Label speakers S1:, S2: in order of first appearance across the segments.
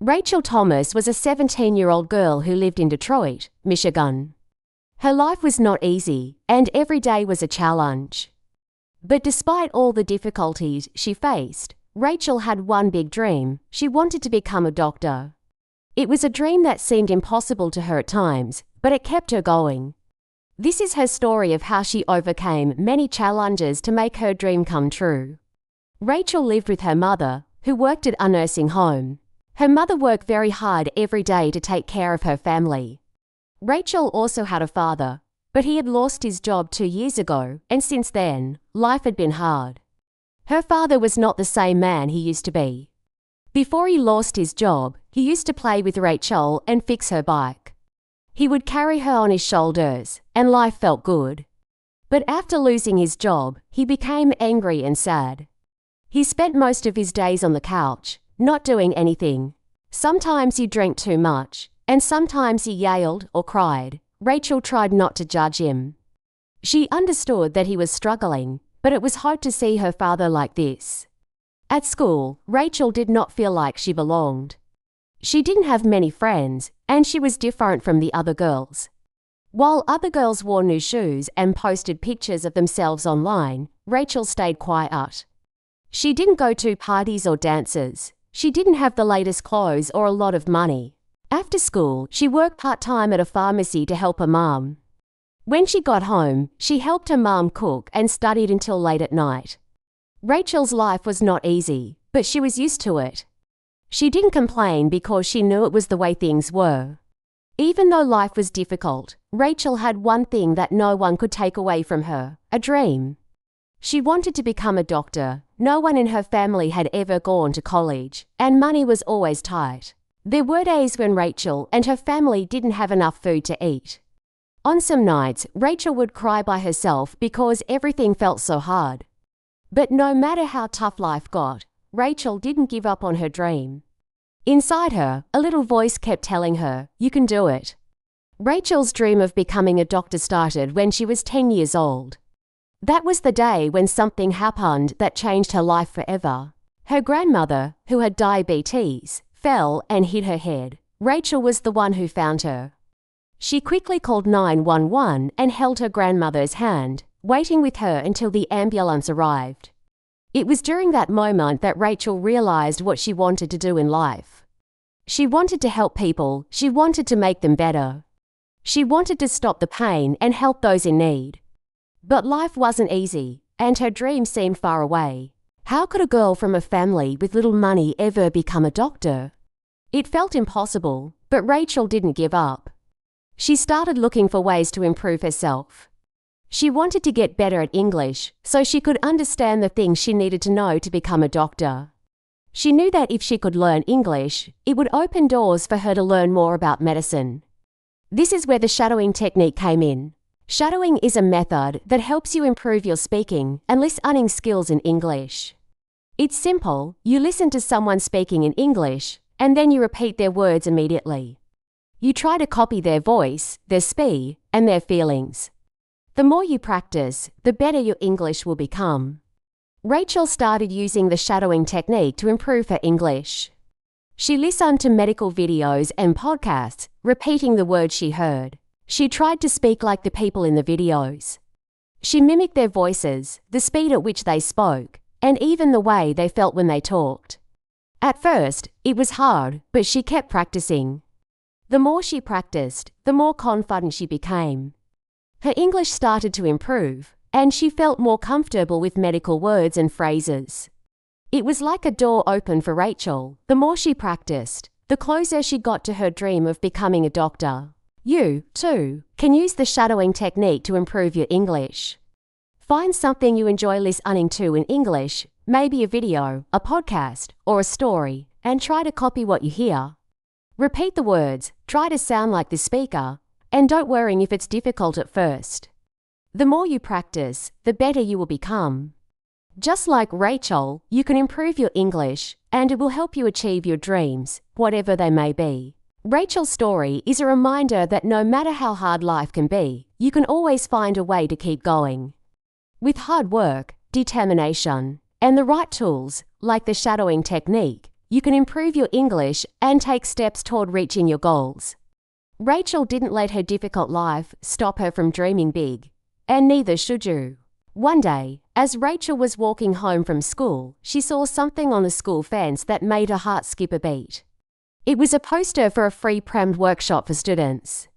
S1: Rachel Thomas was a 17-year-old girl who lived in Detroit, Michigan. Her life was not easy, and every day was a challenge. But despite all the difficulties she faced, Rachel had one big dream. She wanted to become a doctor. It was a dream that seemed impossible to her at times, but it kept her going. This is her story of how she overcame many challenges to make her dream come true. Rachel lived with her mother, who worked at a nursing home. Her mother worked very hard every day to take care of her family. Rachel also had a father, but he had lost his job 2 years ago, and since then, life had been hard. Her father was not the same man he used to be. Before he lost his job, he used to play with Rachel and fix her bike. He would carry her on his shoulders, and life felt good. But after losing his job, he became angry and sad. He spent most of his days on the couch, not doing anything. Sometimes he drank too much, and sometimes he yelled or cried. Rachel tried not to judge him. She understood that he was struggling, but it was hard to see her father like this. At school, Rachel did not feel like she belonged. She didn't have many friends, and she was different from the other girls. While other girls wore new shoes and posted pictures of themselves online, Rachel stayed quiet. She didn't go to parties or dances. She didn't have the latest clothes or a lot of money. After school, she worked part-time at a pharmacy to help her mom. When she got home, she helped her mom cook and studied until late at night. Rachel's life was not easy, but she was used to it. She didn't complain because she knew it was the way things were. Even though life was difficult, Rachel had one thing that no one could take away from her: a dream. She wanted to become a doctor. No one in her family had ever gone to college, and money was always tight. There were days when Rachel and her family didn't have enough food to eat. On some nights, Rachel would cry by herself because everything felt so hard. But no matter how tough life got, Rachel didn't give up on her dream. Inside her, a little voice kept telling her, "You can do it." Rachel's dream of becoming a doctor started when she was 10 years old. That was the day when something happened that changed her life forever. Her grandmother, who had diabetes, fell and hit her head. Rachel was the one who found her. She quickly called 911 and held her grandmother's hand, waiting with her until the ambulance arrived. It was during that moment that Rachel realized what she wanted to do in life. She wanted to help people. She wanted to make them better. She wanted to stop the pain and help those in need. But life wasn't easy, and her dream seemed far away. How could a girl from a family with little money ever become a doctor? It felt impossible, but Rachel didn't give up. She started looking for ways to improve herself. She wanted to get better at English so she could understand the things she needed to know to become a doctor. She knew that if she could learn English, it would open doors for her to learn more about medicine. This is where the shadowing technique came in. Shadowing is a method that helps you improve your speaking and listening skills in English. It's simple. You listen to someone speaking in English, and then you repeat their words immediately. You try to copy their voice, their speed, and their feelings. The more you practice, the better your English will become. Rachel started using the shadowing technique to improve her English. She listened to medical videos and podcasts, repeating the words she heard. She tried to speak like the people in the videos. She mimicked their voices, the speed at which they spoke, and even the way they felt when they talked. At first, it was hard, but she kept practicing. The more she practiced, the more confident she became. Her English started to improve, and she felt more comfortable with medical words and phrases. It was like a door opened for Rachel. The more she practiced, the closer she got to her dream of becoming a doctor. You, too, can use the shadowing technique to improve your English. Find something you enjoy listening to in English, maybe a video, a podcast, or a story, and try to copy what you hear. Repeat the words, try to sound like the speaker, and don't worry if it's difficult at first. The more you practice, the better you will become. Just like Rachel, you can improve your English, and it will help you achieve your dreams, whatever they may be. Rachel's story is a reminder that no matter how hard life can be, you can always find a way to keep going. With hard work, determination, and the right tools, like the shadowing technique, you can improve your English and take steps toward reaching your goals. Rachel didn't let her difficult life stop her from dreaming big, and neither should you. One day, as Rachel was walking home from school, she saw something on the school fence that made her heart skip a beat. It was a poster for a free PREM workshop for students.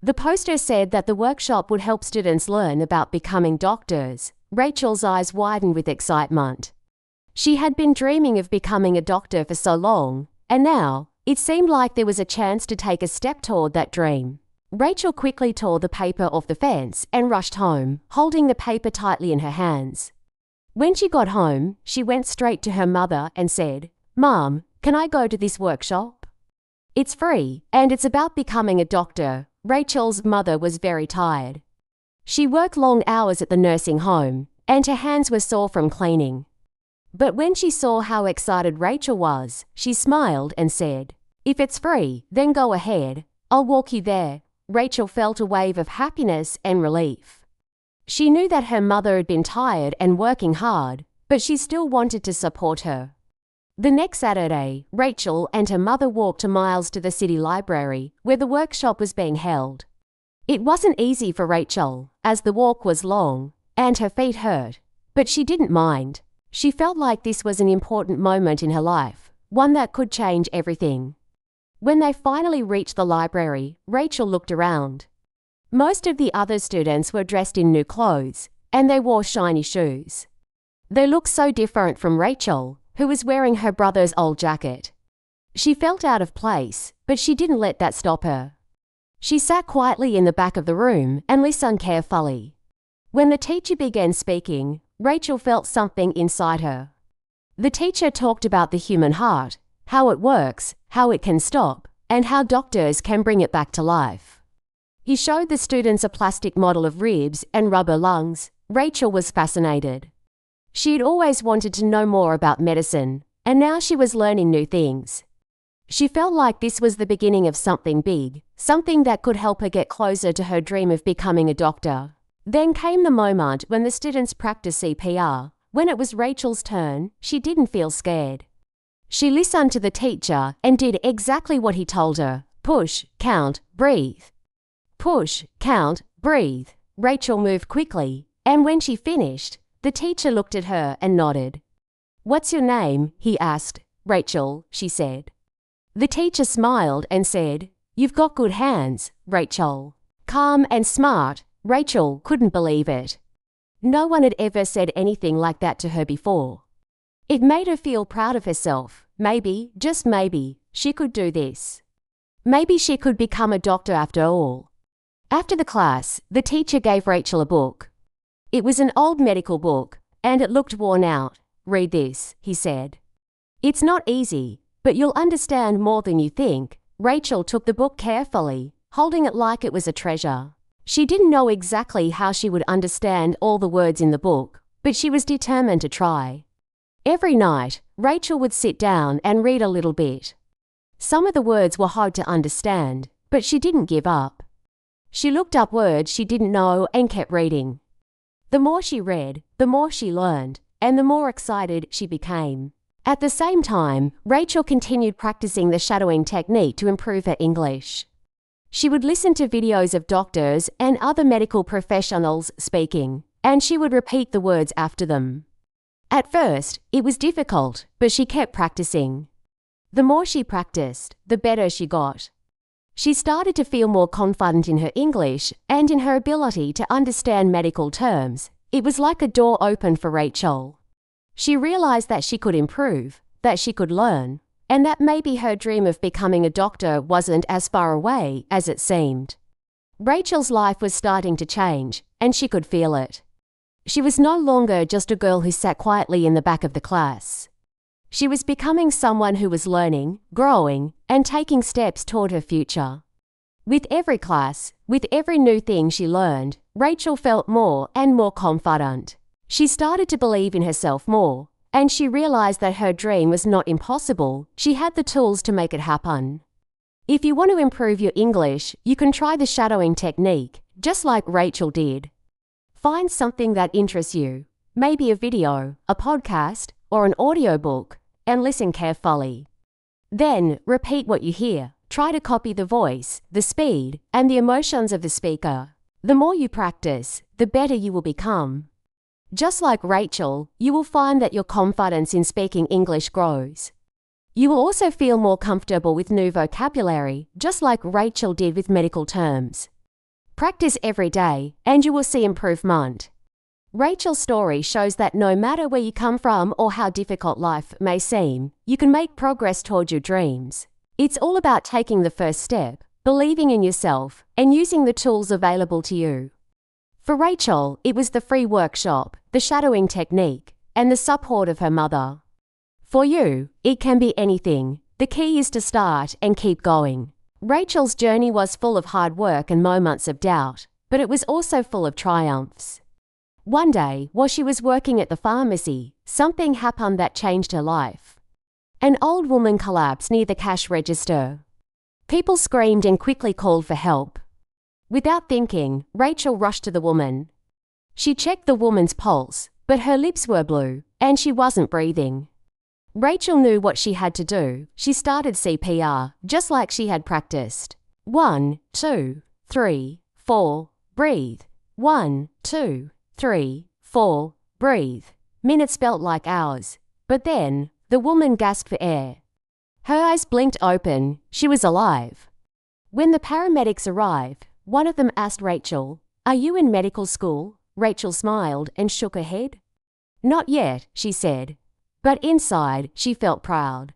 S1: The poster said that the workshop would help students learn about becoming doctors. Rachel's eyes widened with excitement. She had been dreaming of becoming a doctor for so long, and now, it seemed like there was a chance to take a step toward that dream. Rachel quickly tore the paper off the fence and rushed home, holding the paper tightly in her hands. When she got home, she went straight to her mother and said, "Mom, can I go to this workshop? It's free, and it's about becoming a doctor." Rachel's mother was very tired. She worked long hours at the nursing home, and her hands were sore from cleaning. But when she saw how excited Rachel was, she smiled and said, "If it's free, then go ahead. I'll walk you there." Rachel felt a wave of happiness and relief. She knew that her mother had been tired and working hard, but she still wanted to support her. The next Saturday, Rachel and her mother walked miles to the city library, where the workshop was being held. It wasn't easy for Rachel, as the walk was long, and her feet hurt, but she didn't mind. She felt like this was an important moment in her life, one that could change everything. When they finally reached the library, Rachel looked around. Most of the other students were dressed in new clothes, and they wore shiny shoes. They looked so different from Rachel, who was wearing her brother's old jacket. She felt out of place, but she didn't let that stop her. She sat quietly in the back of the room and listened carefully. When the teacher began speaking, Rachel felt something inside her. The teacher talked about the human heart, how it works, how it can stop, and how doctors can bring it back to life. He showed the students a plastic model of ribs and rubber lungs. Rachel was fascinated. She had always wanted to know more about medicine, and now she was learning new things. She felt like this was the beginning of something big, something that could help her get closer to her dream of becoming a doctor. Then came the moment when the students practiced CPR. When it was Rachel's turn, she didn't feel scared. She listened to the teacher and did exactly what he told her. Push, count, breathe. Push, count, breathe. Rachel moved quickly, and when she finished, the teacher looked at her and nodded. "What's your name?" he asked. "Rachel," she said. The teacher smiled and said, "You've got good hands, Rachel." Calm and smart, Rachel couldn't believe it. No one had ever said anything like that to her before. It made her feel proud of herself. Maybe, just maybe, she could do this. Maybe she could become a doctor after all. After the class, the teacher gave Rachel a book. It was an old medical book, and it looked worn out. "Read this," he said. "It's not easy, but you'll understand more than you think." Rachel took the book carefully, holding it like it was a treasure. She didn't know exactly how she would understand all the words in the book, but she was determined to try. Every night, Rachel would sit down and read a little bit. Some of the words were hard to understand, but she didn't give up. She looked up words she didn't know and kept reading. The more she read, the more she learned, and the more excited she became. At the same time, Rachel continued practicing the shadowing technique to improve her English. She would listen to videos of doctors and other medical professionals speaking, and she would repeat the words after them. At first, it was difficult, but she kept practicing. The more she practiced, the better she got. She started to feel more confident in her English and in her ability to understand medical terms. It was like a door opened for Rachel. She realized that she could improve, that she could learn, and that maybe her dream of becoming a doctor wasn't as far away as it seemed. Rachel's life was starting to change, and she could feel it. She was no longer just a girl who sat quietly in the back of the class. She was becoming someone who was learning, growing, and taking steps toward her future. With every class, with every new thing she learned, Rachel felt more and more confident. She started to believe in herself more, and she realized that her dream was not impossible. She had the tools to make it happen. If you want to improve your English, you can try the shadowing technique, just like Rachel did. Find something that interests you, maybe a video, a podcast, or an audiobook, and listen carefully. Then, repeat what you hear. Try to copy the voice, the speed, and the emotions of the speaker. The more you practice, the better you will become. Just like Rachel, you will find that your confidence in speaking English grows. You will also feel more comfortable with new vocabulary, just like Rachel did with medical terms. Practice every day, and you will see improvement. Rachel's story shows that no matter where you come from or how difficult life may seem, you can make progress toward your dreams. It's all about taking the first step, believing in yourself, and using the tools available to you. For Rachel, it was the free workshop, the shadowing technique, and the support of her mother. For you, it can be anything. The key is to start and keep going. Rachel's journey was full of hard work and moments of doubt, but it was also full of triumphs. One day, while she was working at the pharmacy, something happened that changed her life. An old woman collapsed near the cash register. People screamed and quickly called for help. Without thinking, Rachel rushed to the woman. She checked the woman's pulse, but her lips were blue, and she wasn't breathing. Rachel knew what she had to do. She started CPR, just like she had practiced. 1, 2, 3, 4, breathe. 1, 2, 3, 4, breathe. Minutes felt like hours. But then, the woman gasped for air. Her eyes blinked open. She was alive. When the paramedics arrived, one of them asked Rachel, "Are you in medical school?" Rachel smiled and shook her head. "Not yet," she said. But inside, she felt proud.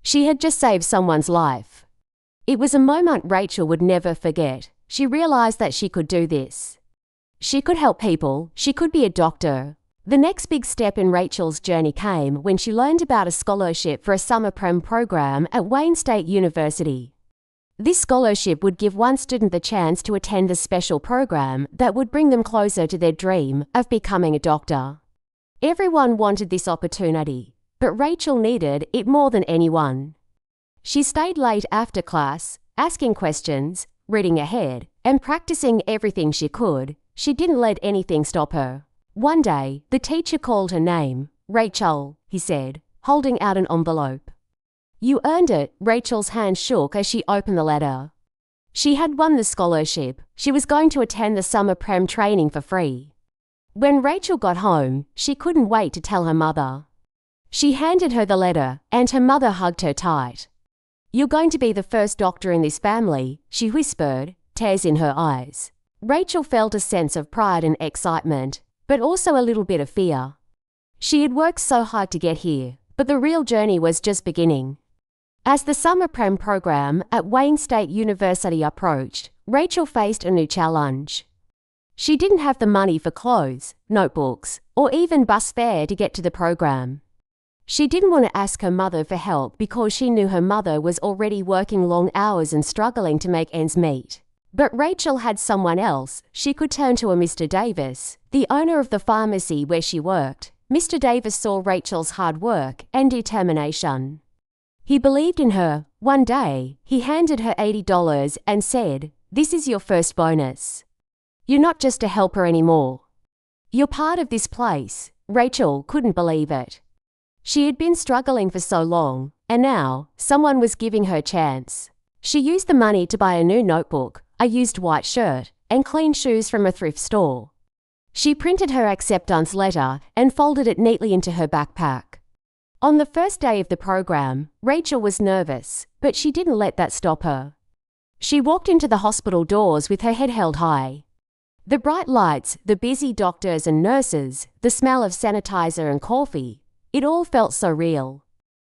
S1: She had just saved someone's life. It was a moment Rachel would never forget. She realized that she could do this. She could help people. She could be a doctor. The next big step in Rachel's journey came when she learned about a scholarship for a summer prem program at Wayne State University. This scholarship would give one student the chance to attend a special program that would bring them closer to their dream of becoming a doctor. Everyone wanted this opportunity, but Rachel needed it more than anyone. She stayed late after class, asking questions, reading ahead, and practicing everything she could. She didn't let anything stop her. One day, the teacher called her name. "Rachel," he said, holding out an envelope. "You earned it." Rachel's hand shook as she opened the letter. She had won the scholarship. She was going to attend the summer prem training for free. When Rachel got home, she couldn't wait to tell her mother. She handed her the letter, and her mother hugged her tight. "You're going to be the first doctor in this family," she whispered, tears in her eyes. Rachel felt a sense of pride and excitement, but also a little bit of fear. She had worked so hard to get here, but the real journey was just beginning. As the summer prem program at Wayne State University approached, Rachel faced a new challenge. She didn't have the money for clothes, notebooks, or even bus fare to get to the program. She didn't want to ask her mother for help because she knew her mother was already working long hours and struggling to make ends meet. But Rachel had someone else. She could turn to a Mr. Davis, the owner of the pharmacy where she worked. Mr. Davis saw Rachel's hard work and determination. He believed in her. One day, he handed her $80 and said, "This is your first bonus. You're not just a helper anymore. You're part of this place." Rachel couldn't believe it. She had been struggling for so long, and now, someone was giving her a chance. She used the money to buy a new notebook, a used white shirt, and clean shoes from a thrift store. She printed her acceptance letter and folded it neatly into her backpack. On the first day of the program, Rachel was nervous, but she didn't let that stop her. She walked into the hospital doors with her head held high. The bright lights, the busy doctors and nurses, the smell of sanitizer and coffee, it all felt so real.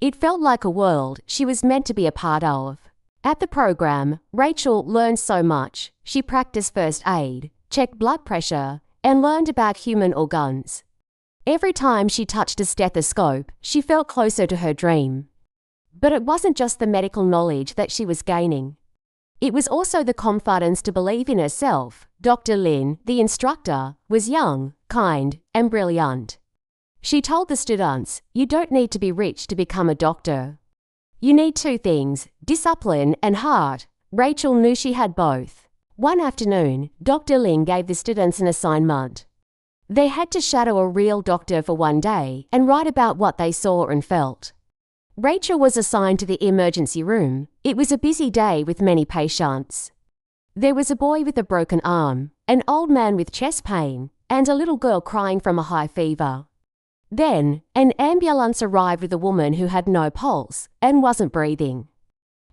S1: It felt like a world she was meant to be a part of. At the program, Rachel learned so much. She practiced first aid, checked blood pressure, and learned about human organs. Every time she touched a stethoscope, she felt closer to her dream. But it wasn't just the medical knowledge that she was gaining. It was also the confidence to believe in herself. Dr. Lin, the instructor, was young, kind, and brilliant. She told the students, "You don't need to be rich to become a doctor. You need two things, discipline and heart." Rachel knew she had both. One afternoon, Dr. Lin gave the students an assignment. They had to shadow a real doctor for one day and write about what they saw and felt. Rachel was assigned to the emergency room. It was a busy day with many patients. There was a boy with a broken arm, an old man with chest pain, and a little girl crying from a high fever. Then, an ambulance arrived with a woman who had no pulse and wasn't breathing.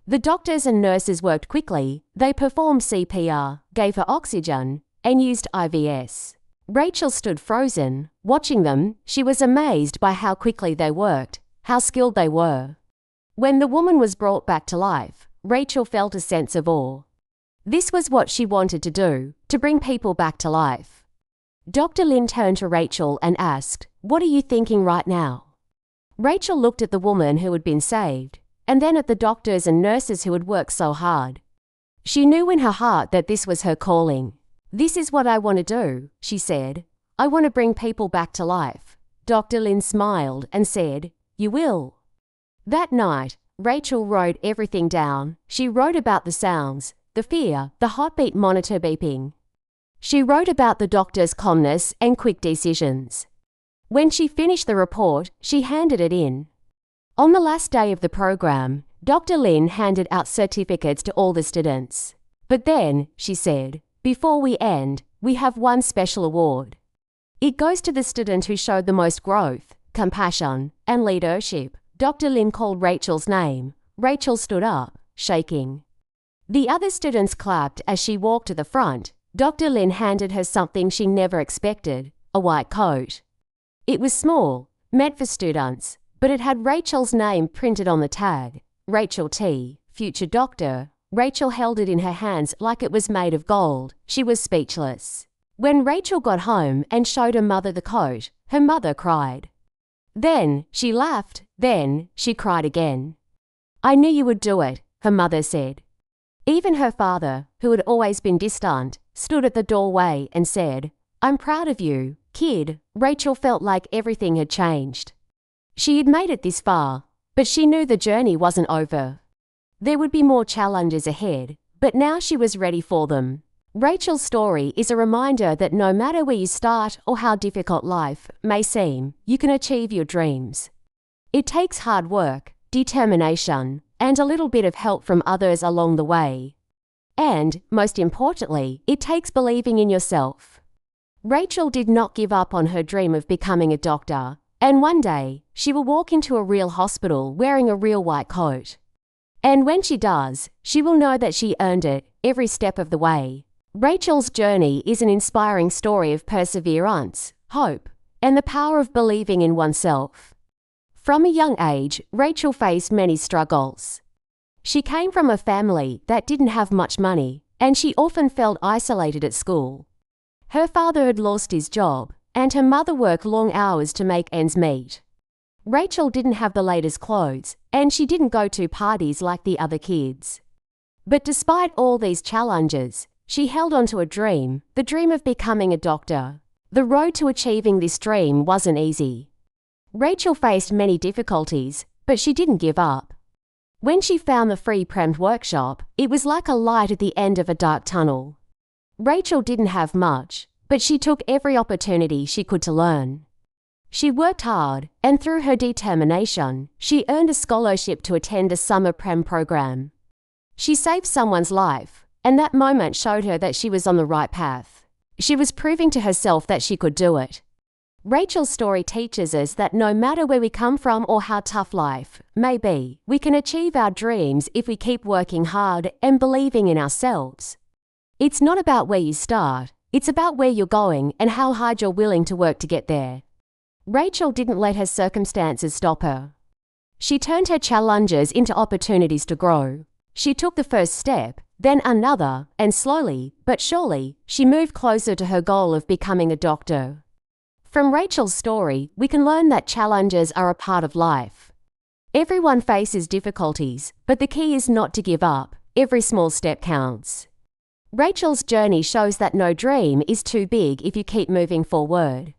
S1: The doctors and nurses worked quickly. They performed CPR, gave her oxygen, and used IVs. Rachel stood frozen. Watching them, she was amazed by how quickly they worked, how skilled they were. When the woman was brought back to life, Rachel felt a sense of awe. This was what she wanted to do, to bring people back to life. Dr. Lin turned to Rachel and asked, "What are you thinking right now?" Rachel looked at the woman who had been saved, and then at the doctors and nurses who had worked so hard. She knew in her heart that this was her calling. "This is what I want to do," she said. "I want to bring people back to life." Dr. Lin smiled and said, "You will." That night, Rachel wrote everything down. She wrote about the sounds, the fear, the heartbeat monitor beeping. She wrote about the doctor's calmness and quick decisions. When she finished the report, she handed it in. On the last day of the program, Dr. Lin handed out certificates to all the students. "But then," she said, "before we end, we have one special award. It goes to the student who showed the most growth, compassion, and leadership." Dr. Lin called Rachel's name. Rachel stood up, shaking. The other students clapped as she walked to the front. Dr. Lin handed her something she never expected, a white coat. It was small, meant for students, but it had Rachel's name printed on the tag. Rachel T., future doctor. Rachel held it in her hands like it was made of gold. She was speechless. When Rachel got home and showed her mother the coat, her mother cried. Then she laughed, then she cried again. "I knew you would do it," her mother said. Even her father, who had always been distant, stood at the doorway and said, "I'm proud of you, kid." Rachel felt like everything had changed. She had made it this far, but she knew the journey wasn't over. There would be more challenges ahead, but now she was ready for them. Rachel's story is a reminder that no matter where you start or how difficult life may seem, you can achieve your dreams. It takes hard work, determination, and a little bit of help from others along the way. And, most importantly, it takes believing in yourself. Rachel did not give up on her dream of becoming a doctor, and one day, she will walk into a real hospital wearing a real white coat. And when she does, she will know that she earned it every step of the way. Rachel's journey is an inspiring story of perseverance, hope, and the power of believing in oneself. From a young age, Rachel faced many struggles. She came from a family that didn't have much money, and she often felt isolated at school. Her father had lost his job, and her mother worked long hours to make ends meet. Rachel didn't have the latest clothes, and she didn't go to parties like the other kids. But despite all these challenges, she held on to a dream, the dream of becoming a doctor. The road to achieving this dream wasn't easy. Rachel faced many difficulties, but she didn't give up. When she found the free Prem workshop, it was like a light at the end of a dark tunnel. Rachel didn't have much, but she took every opportunity she could to learn. She worked hard, and through her determination, she earned a scholarship to attend a summer Prem program. She saved someone's life, and that moment showed her that she was on the right path. She was proving to herself that she could do it. Rachel's story teaches us that no matter where we come from or how tough life may be, we can achieve our dreams if we keep working hard and believing in ourselves. It's not about where you start, it's about where you're going and how hard you're willing to work to get there. Rachel didn't let her circumstances stop her. She turned her challenges into opportunities to grow. She took the first step, then another, and slowly, but surely, she moved closer to her goal of becoming a doctor. From Rachel's story, we can learn that challenges are a part of life. Everyone faces difficulties, but the key is not to give up. Every small step counts. Rachel's journey shows that no dream is too big if you keep moving forward.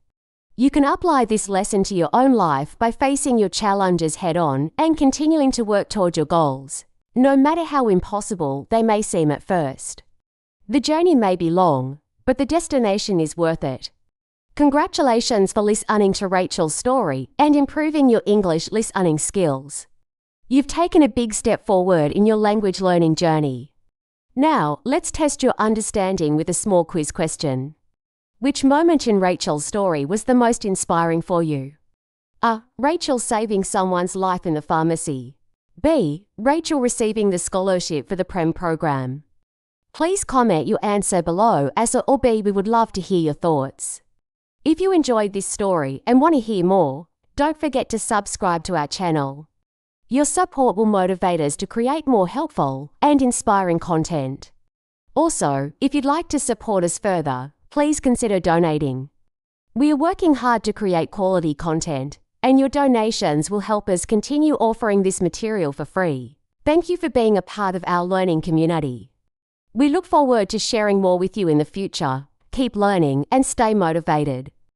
S1: You can apply this lesson to your own life by facing your challenges head-on and continuing to work toward your goals, no matter how impossible they may seem at first. The journey may be long, but the destination is worth it. Congratulations for listening to Rachel's story and improving your English listening skills. You've taken a big step forward in your language learning journey. Now, let's test your understanding with a small quiz question. Which moment in Rachel's story was the most inspiring for you? A. Rachel saving someone's life in the pharmacy. B. Rachel receiving the scholarship for the PREM program. Please comment your answer below, as A or B, we would love to hear your thoughts. If you enjoyed this story and want to hear more, don't forget to subscribe to our channel. Your support will motivate us to create more helpful and inspiring content. Also, if you'd like to support us further, please consider donating. We are working hard to create quality content, and your donations will help us continue offering this material for free. Thank you for being a part of our learning community. We look forward to sharing more with you in the future. Keep learning and stay motivated.